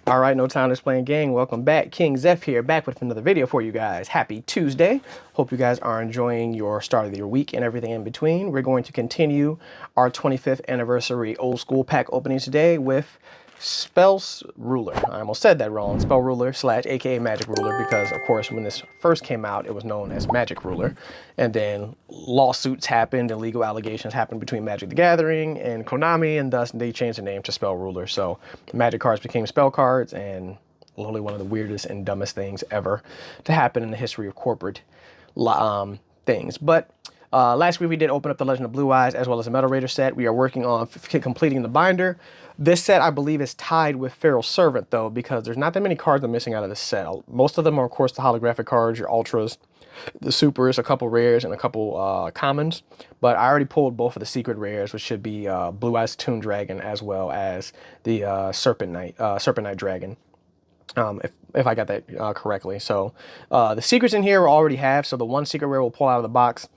All right, no time to playing game. Welcome back. KingXeph here, back with another video for you guys. Happy Tuesday. Hope you guys are enjoying your start of your week and everything in between. We're going to continue our 25th anniversary old school pack opening today with Spell Ruler. I almost said that wrong. Spell Ruler / aka Magic Ruler, because of course when this first came out it was known as Magic Ruler, and then lawsuits happened and legal allegations happened between Magic the Gathering and Konami, and thus they changed the name to Spell Ruler. So Magic cards became spell cards, and literally one of the weirdest and dumbest things ever to happen in the history of corporate things. But last week we did open up the Legend of Blue Eyes as well as a Metal Raider set. We are working on completing the binder. This set, I believe, is tied with Feral Servant, though, because there's not that many cards I'm missing out of this set. Most of them are, of course, the holographic cards, your Ultras, the Supers, a couple Rares, and a couple Commons. But I already pulled both of the Secret Rares, which should be Blue Eyes Toon Dragon as well as the Serpent Knight Dragon. If I got that correctly. So the secrets in here we'll already have. So the one secret rare we'll pull out of the box,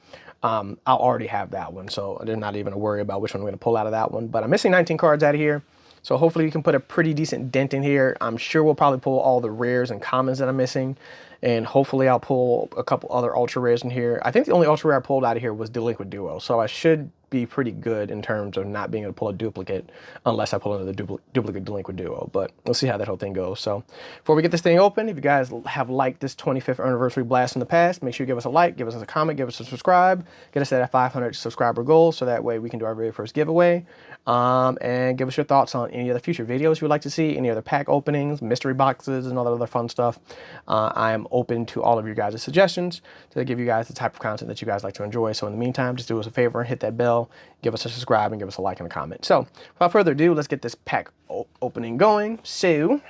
I'll already have that one. So there's not even a worry about which one we're going to pull out of that one. But I'm missing 19 cards out of here. So hopefully we can put a pretty decent dent in here. I'm sure we'll probably pull all the rares and commons that I'm missing. And hopefully I'll pull a couple other ultra rares in here. I think the only ultra rare I pulled out of here was Delinquent Duo. So I should be pretty good in terms of not being able to pull a duplicate unless I pull another duplicate Delinquent Duo. But we'll see how that whole thing goes. So before we get this thing open, if you guys have liked this 25th anniversary blast in the past, make sure you give us a like, give us a comment, give us a subscribe, get us that 500 subscriber goal so that way we can do our very first giveaway. And give us your thoughts on any other future videos you would like to see, any other pack openings, mystery boxes, and all that other fun stuff. I am open to all of your guys' suggestions to give you guys the type of content that you guys like to enjoy. So in the meantime, just do us a favor and hit that bell, give us a subscribe, and give us a like and a comment. So without further ado, let's get this pack opening going. So,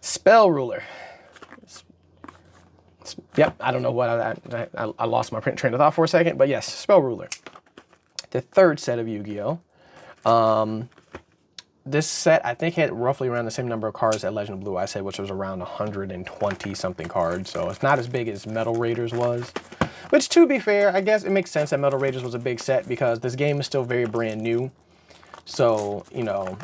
Spell Ruler. Yep, I don't know what I lost my train of thought for a second, but yes, Spell Ruler. The third set of Yu-Gi-Oh! This set, I think, had roughly around the same number of cards that Legend of Blue Eyes had, which was around 120-something cards. So it's not as big as Metal Raiders was. Which, to be fair, I guess it makes sense that Metal Raiders was a big set because this game is still very brand new. So, you know,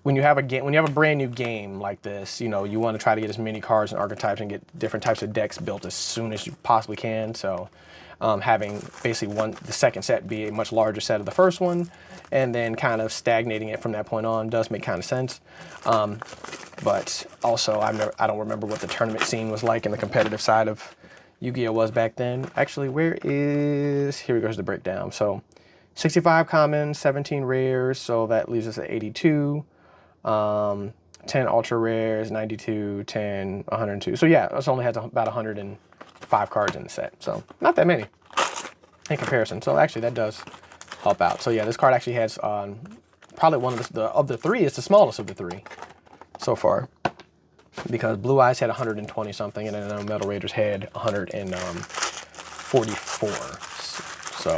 when you have a brand new game like this, you know, you want to try to get as many cards and archetypes and get different types of decks built as soon as you possibly can. So having basically the second set be a much larger set of the first one, and then kind of stagnating it from that point on does make kind of sense. But also, I don't remember what the tournament scene was like in the competitive side of Yu-Gi-Oh! Was back then. Actually, here goes the breakdown. So 65 commons, 17 rares, so that leaves us at 82. 10 ultra rares, 92, 10, 102. So yeah, it only has about 105 cards in the set. So not that many in comparison. So actually that does help out. So yeah, this card actually has probably one of the three. It's the smallest of the three so far, because Blue Eyes had 120 something, and then Metal Raiders had 144. So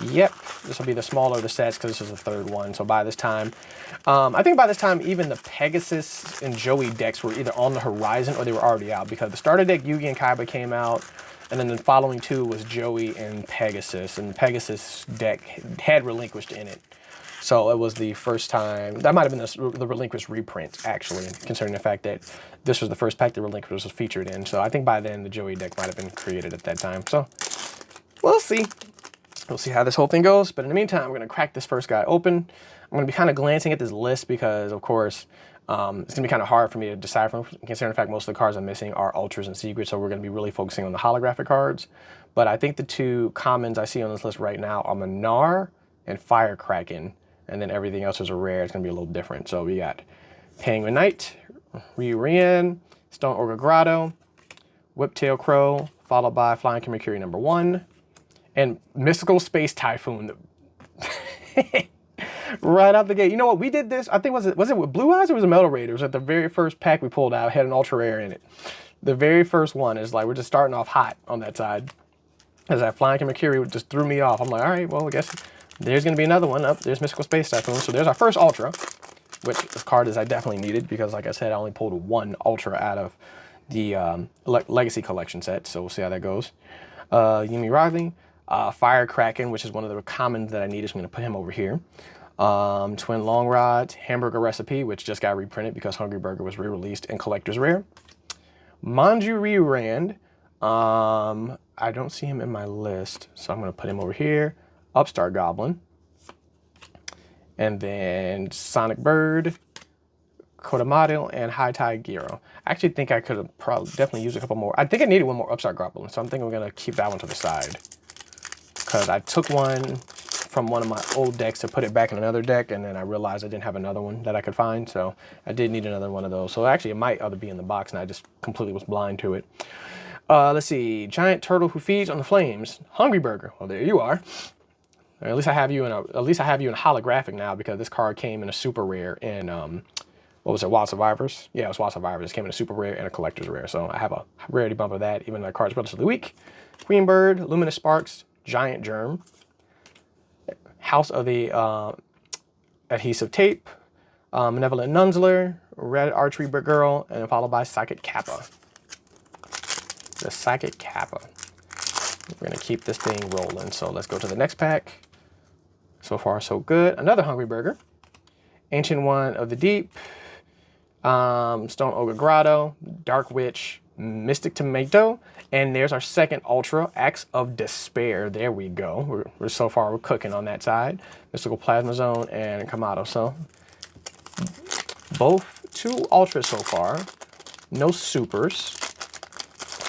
yep, this will be the smaller of the sets because this is the third one. So by this time, I think by this time, even the Pegasus and Joey decks were either on the horizon or they were already out, because the starter deck Yugi and Kaiba came out, and then the following two was Joey and Pegasus, and the Pegasus deck had Relinquished in it. So it was the first time, that might have been the Relinquished reprint, actually, considering the fact that this was the first pack that Relinquished was featured in. So I think by then the Joey deck might have been created at that time. So we'll see. We'll see how this whole thing goes. But in the meantime, we're going to crack this first guy open. I'm going to be kind of glancing at this list because, of course, it's going to be kind of hard for me to decipher, considering the fact most of the cards I'm missing are Ultras and Secrets. So we're going to be really focusing on the holographic cards. But I think the two commons I see on this list right now are Minar and Firecracken. And then everything else is a rare. It's going to be a little different. So we got Penguin Knight, Ryurian, Stone Ogre Grotto, Whiptail Crow, followed by Flying Mercury #1. And Mystical Space Typhoon. Right out the gate. You know what? We did this, I think, was it with Blue Eyes or was it Metal Raiders? At the very first pack we pulled out, had an ultra rare in it. The very first one is like, we're just starting off hot on that side. As that Flying Mercury just threw me off. I'm like, all right, well, I guess there's going to be another one. Up there's Mystical Space Typhoon. So there's our first ultra, which this card is I definitely needed because, like I said, I only pulled one ultra out of the Legacy Collection set. So we'll see how that goes. Yumi Riley. Firecracken, which is one of the commons that I needed, so I'm going to put him over here. Twin Long Rods, Hamburger Recipe, which just got reprinted because Hungry Burger was re-released in Collector's Rare. Manju Rand. I don't see him in my list, so I'm going to put him over here. Upstart Goblin. And then Sonic Bird, Kodamaru, and High Tide Gyro. I actually think I could have probably definitely used a couple more. I think I needed one more Upstart Goblin, so I'm thinking we're going to keep that one to the side. Because I took one from one of my old decks to put it back in another deck, and then I realized I didn't have another one that I could find, so I did need another one of those. So actually it might other be in the box, and I just completely was blind to it. Let's see, Giant Turtle Who Feeds on the Flames, Hungry Burger. Well, there you are. At least I have you in a holographic now, because this card came in a super rare in what was it, Wild Survivors? Yeah, it was Wild Survivors. It came in a super rare and a collector's rare, so I have a rarity bump of that, even though the card's relatively weak. Queen Bird, Luminous Sparks, Giant Germ, House of the Adhesive Tape, Benevolent Nunzler, Red Archery Girl, and followed by Psychic Kappa. The Psychic Kappa. We're gonna keep this thing rolling, so let's go to the next pack. So far, so good. Another Hungry Burger. Ancient One of the Deep, Stone Ogre Grotto, Dark Witch, Mystic Tomato, and there's our second Ultra, Acts of Despair. There we go. We're so far, we're cooking on that side. Mystical Plasma Zone and Kamado. So both two Ultras so far. No Supers.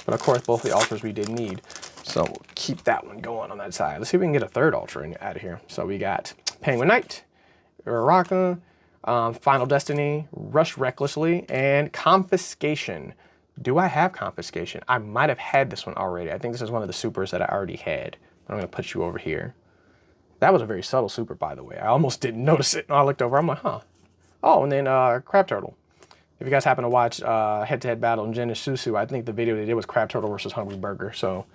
But of course, both the Ultras we did need. So we'll keep that one going on that side. Let's see if we can get a third Ultra out of here. So we got Penguin Knight, Uraraka, Final Destiny, Rush Recklessly, and Confiscation. Do I have Confiscation? I might have had this one already. I think this is one of the supers that I already had. I'm going to put you over here. That was a very subtle super, by the way. I almost didn't notice it. I looked over, I'm like, huh. Oh, and then Crab Turtle. If you guys happen to watch Head-to-Head Battle in Gen Susu, I think the video they did was Crab Turtle versus Hungry Burger. So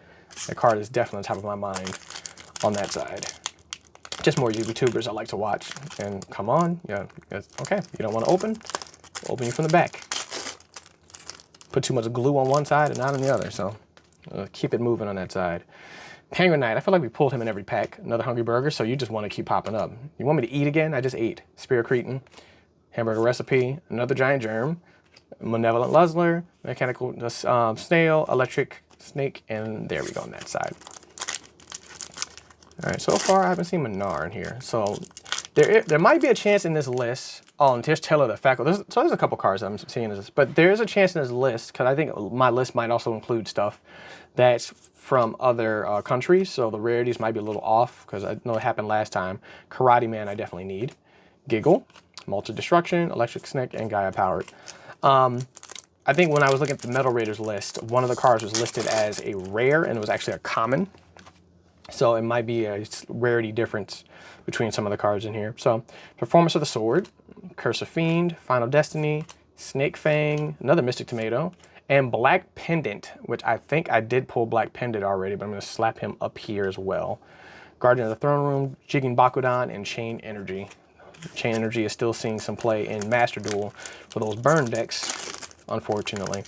that card is definitely on top of my mind on that side. Just more YouTubers I like to watch. And come on, yeah, okay. You don't want to open you from the back. Put too much glue on one side and not on the other, so keep it moving on that side. Penguin Knight, I feel like we pulled him in every pack. Another Hungry Burger, so you just want to keep popping up. You want me to eat again? I just ate. Spirit Cretin, Hamburger Recipe, another Giant Germ, Malevolent Nuzzler, Mechanical Snail, Electric Snake, and there we go on that side. All right, so far I haven't seen Manar in here. So there might be a chance in this list. Oh, and there's Taylor the Faculty. So there's a couple cards I'm seeing in this, but there's a chance in this list, because I think my list might also include stuff that's from other countries. So the rarities might be a little off, because I know it happened last time. Karate Man I definitely need. Giggle, Multi Destruction, Electric Snake, and Gaia Powered. I think when I was looking at the Metal Raiders list, one of the cards was listed as a rare, and it was actually a common. So it might be a rarity difference between some of the cards in here. So Performance of the Sword, Curse of Fiend, Final Destiny, Snake Fang, another Mystic Tomato, and Black Pendant, which I think I did pull Black Pendant already, but I'm going to slap him up here as well. Guardian of the Throne Room, Jigging Bakudan, and Chain Energy. Chain Energy is still seeing some play in Master Duel for those burn decks, unfortunately.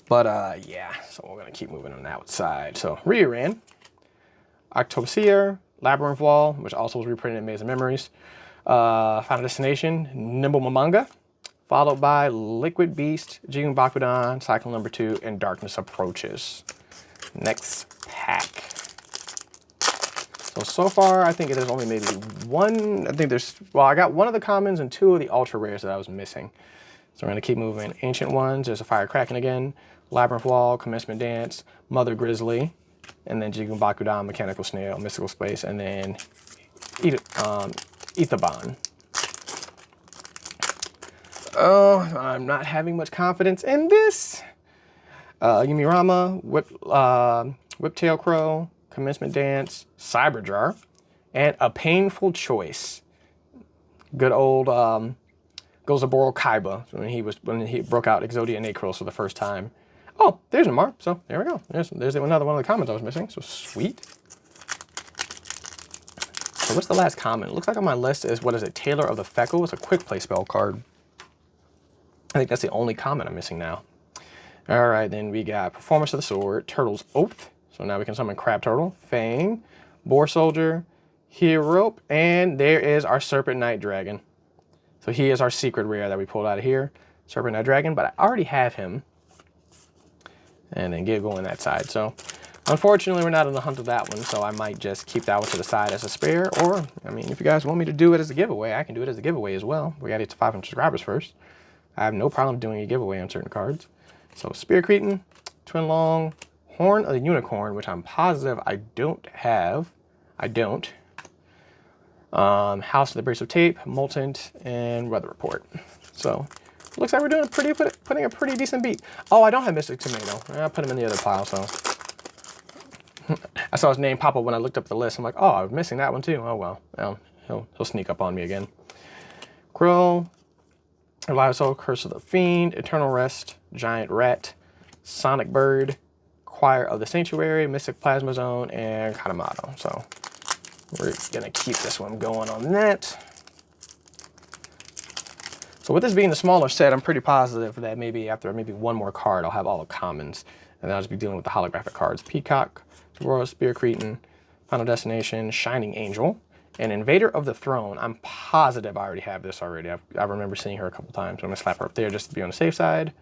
But yeah, so we're going to keep moving on that side. So Rioran, Octoseer, Labyrinth Wall, which also was reprinted in Maze of Memories, Final Destination, Nimble Mamanga, followed by Liquid Beast, Jigen Bakudan, Cycle number 2, and Darkness Approaches. Next pack. So far, I think there's only maybe one, I got one of the commons and 2 of the ultra rares that I was missing. So we're going to keep moving. Ancient Ones, there's a Fire Kraken again, Labyrinth Wall, Commencement Dance, Mother Grizzly, and then Jigen Bakudan, Mechanical Snail, Mystical Space, and then Ethabon. Oh, I'm not having much confidence in this. Yumirama, Whiptail Crow, Commencement Dance, Cyberjar, and A Painful Choice. Good old Gozaboro Kaiba, when he broke out Exodia Necros for the first time. Oh, there's Namar. So there we go. There's another one of the comments I was missing. So sweet. So what's the last comment? It looks like on my list is, what is it? Taylor of the Feckle. It's a quick play spell card. I think that's the only comment I'm missing now. All right, then we got Performance of the Sword, Turtle's Oath. So now we can summon Crab Turtle, Fang, Boar Soldier, hero, and there is our Serpent Knight Dragon. So he is our secret rare that we pulled out of here. Serpent Knight Dragon, but I already have him. And then get going that side. So unfortunately, we're not on the hunt of that one, so I might just keep that one to the side as a spare. Or, I mean, if you guys want me to do it as a giveaway, I can do it as a giveaway as well. We got to get to 500 subscribers first. I have no problem doing a giveaway on certain cards. So Spear Cretin, Twin Long, Horn of the Unicorn, which I'm positive I don't have. I don't. House of the Brace of Tape, Molten, and Weather Report. So looks like we're doing putting a pretty decent beat. Oh, I don't have Mystic Tomato. I put him in the other pile, so. I saw his name pop up when I looked up the list. I'm like, oh, I was missing that one too. Oh well, he'll sneak up on me again. Krill, Reliable Soul, Curse of the Fiend, Eternal Rest, Giant Rat, Sonic Bird, Choir of the Sanctuary, Mystic Plasma Zone, and Katamado. So we're gonna keep this one going on that. So with this being the smaller set, I'm pretty positive that maybe after one more card, I'll have all the commons, and then I'll just be dealing with the holographic cards. Peacock, Royal Spear Cretin, Final Destination, Shining Angel, and Invader of the Throne. I'm positive I already have this already. I remember seeing her a couple times. I'm gonna slap her up there just to be on the safe side.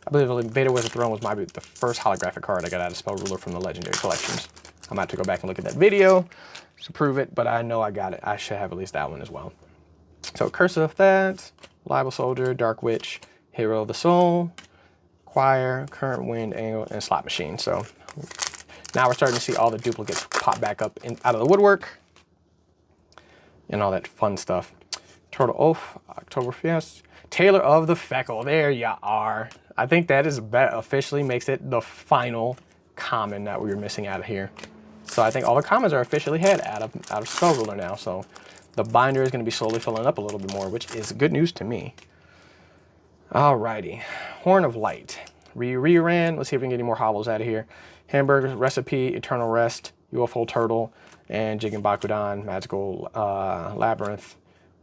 I believe Invader of the Throne was the first holographic card I got out of Spell Ruler from the Legendary Collections. I might have to go back and look at that video to prove it, but I know I got it. I should have at least that one as well. So Curse of that, Reliable Soldier, Dark Witch, Hero of the Soul, Choir, Current Wind, Angle, and Slot Machine. So now we're starting to see all the duplicates pop back up out of the woodwork and all that fun stuff. Turtle Oath, Oktoberfest, Tailor of the Feckle. There you are. I think that officially makes it the final common that we were missing out of here. So I think all the commons are officially head out of Spell Ruler now. So the binder is going to be slowly filling up a little bit more, which is good news to me. Alrighty, Horn of Light, Ran. Let's see if we can get any more hollows out of here. Hamburger Recipe, Eternal Rest, UFO Turtle, and Jigen Bakudan, Magical Labyrinth,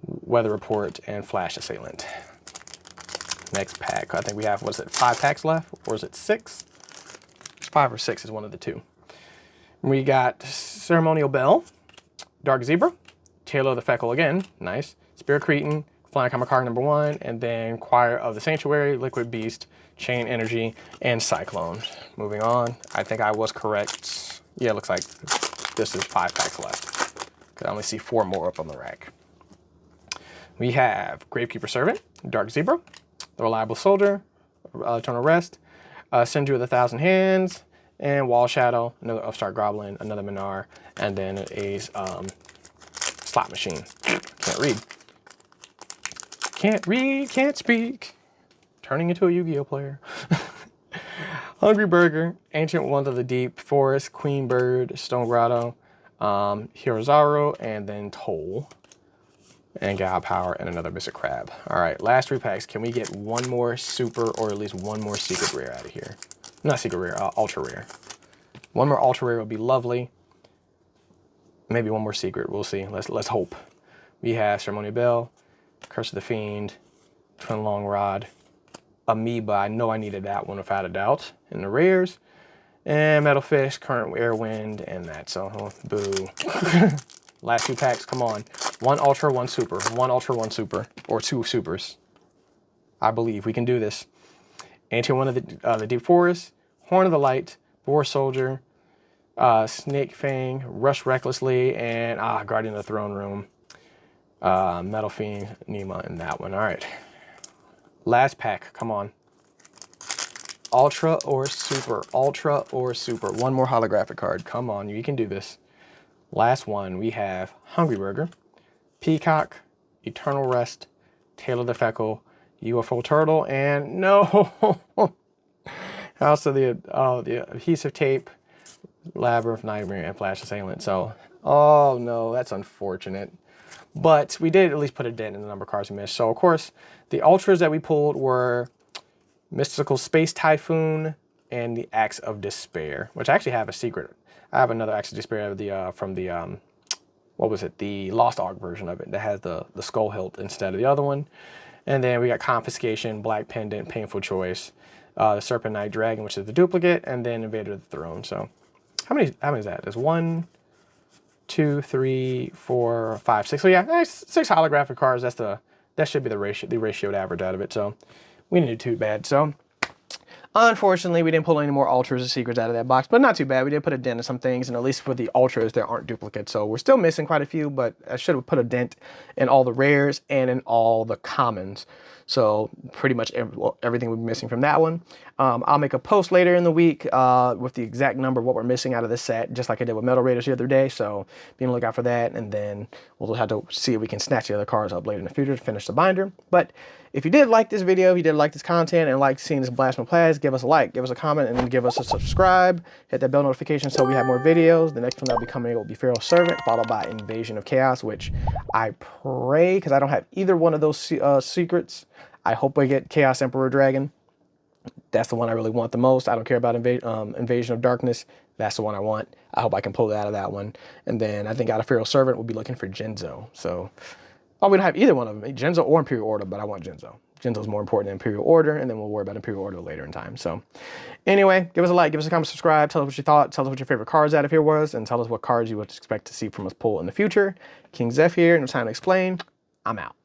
Weather Report, and Flash Assailant. Next pack. I think we have, what is it, 5 packs left? Or is it 6? It's 5 or 6 is one of the two. We got Ceremonial Bell, Dark Zebra, Tailor of the Feckle again, nice. Spear Cretin, Flying Common Card #1, and then Choir of the Sanctuary, Liquid Beast, Chain Energy, and Cyclone. Moving on, I think I was correct. Yeah, it looks like this is 5 packs left. I only see 4 more up on the rack. We have Gravekeeper Servant, Dark Zebra, The Reliable Soldier, Eternal Rest, Send You with 1,000 Hands, and Wall Shadow, another Upstart Goblin, another Minar, and then a Slot Machine. Can't read. Can't read, can't speak. Turning into a Yu-Gi-Oh player. Hungry Burger, Ancient Ones of the Deep, Forest, Queen Bird, Stone Grotto, Hirozaru, and then Toll. And God Power, and another Mystic Crab. All right, last 3 packs. Can we get one more super or at least one more secret rare out of here? Not secret rare, ultra rare. One more ultra rare would be lovely. Maybe one more secret, we'll see. Let's hope. We have Ceremonial Bell, Curse of the Fiend, Twin Long Rod, Amoeba. I know I needed that one without a doubt in the rares. And Metal Fish, Current Air Wind, and that. So, boo. Last 2 packs, come on. 1 ultra, 1 super. 1 ultra, 1 super. Or 2 supers. I believe we can do this. Ancient One of the Deep Forest, Horn of the Light, Boar Soldier, Snake Fang, Rush Recklessly, and Guardian of the Throne Room. Metal Fiend, Nima, and that one. All right. Last pack, come on. Ultra or super. Ultra or super. One more holographic card. Come on, you can do this. Last one, we have Hungry Burger, Peacock, Eternal Rest, Tailor of the Feckle, UFO Turtle, and no! Also the Adhesive Tape, Labyrinth, Nightmare, and Flash Assailant. So, oh no, that's unfortunate. But we did at least put a dent in the number of cards we missed. So, of course, the Ultras that we pulled were Mystical Space Typhoon and the Axe of Despair, which I actually have a secret. I have another Axe of Despair from the what was it? The Lost Ark version of it that has the skull hilt instead of the other one. And then we got Confiscation, Black Pendant, Painful Choice, the Serpent Knight Dragon, which is the duplicate, and then Invader of the Throne. So how many is that? There's 1, 2, 3, 4, 5, 6. So yeah, 6 holographic cards. That should be the ratioed average out of it. So we didn't do too bad. So unfortunately, we didn't pull any more ultras or secrets out of that box, but not too bad. We did put a dent in some things, and at least for the ultras, there aren't duplicates. So we're still missing quite a few, but I should have put a dent in all the rares and in all the commons. So pretty much everything we're missing from that one. I'll make a post later in the week with the exact number of what we're missing out of this set, just like I did with Metal Raiders the other day. So be on the lookout for that, and then we'll have to see if we can snatch the other cards up later in the future to finish the binder. But if you did like this video, if you did like this content and like seeing this blast from Plaz, give us a like, give us a comment, and then give us a subscribe. Hit that bell notification so we have more videos. The next one that'll be coming will be Pharaoh Servant, followed by Invasion of Chaos, which I pray, because I don't have either one of those secrets, I hope I get Chaos Emperor Dragon. That's the one I really want the most. I don't care about Invasion of Darkness. That's the one I want. I hope I can pull it out of that one. And then I think out of Pharaoh Servant, we'll be looking for Genzo. So, oh, we don't have either one of them, Genzo or Imperial Order, but I want Genzo. Genzo's more important than Imperial Order, and then we'll worry about Imperial Order later in time. So anyway, give us a like, give us a comment, subscribe, tell us what you thought, tell us what your favorite cards out of here was, and tell us what cards you would expect to see from us pull in the future. KingXeph here, no time to explain. I'm out.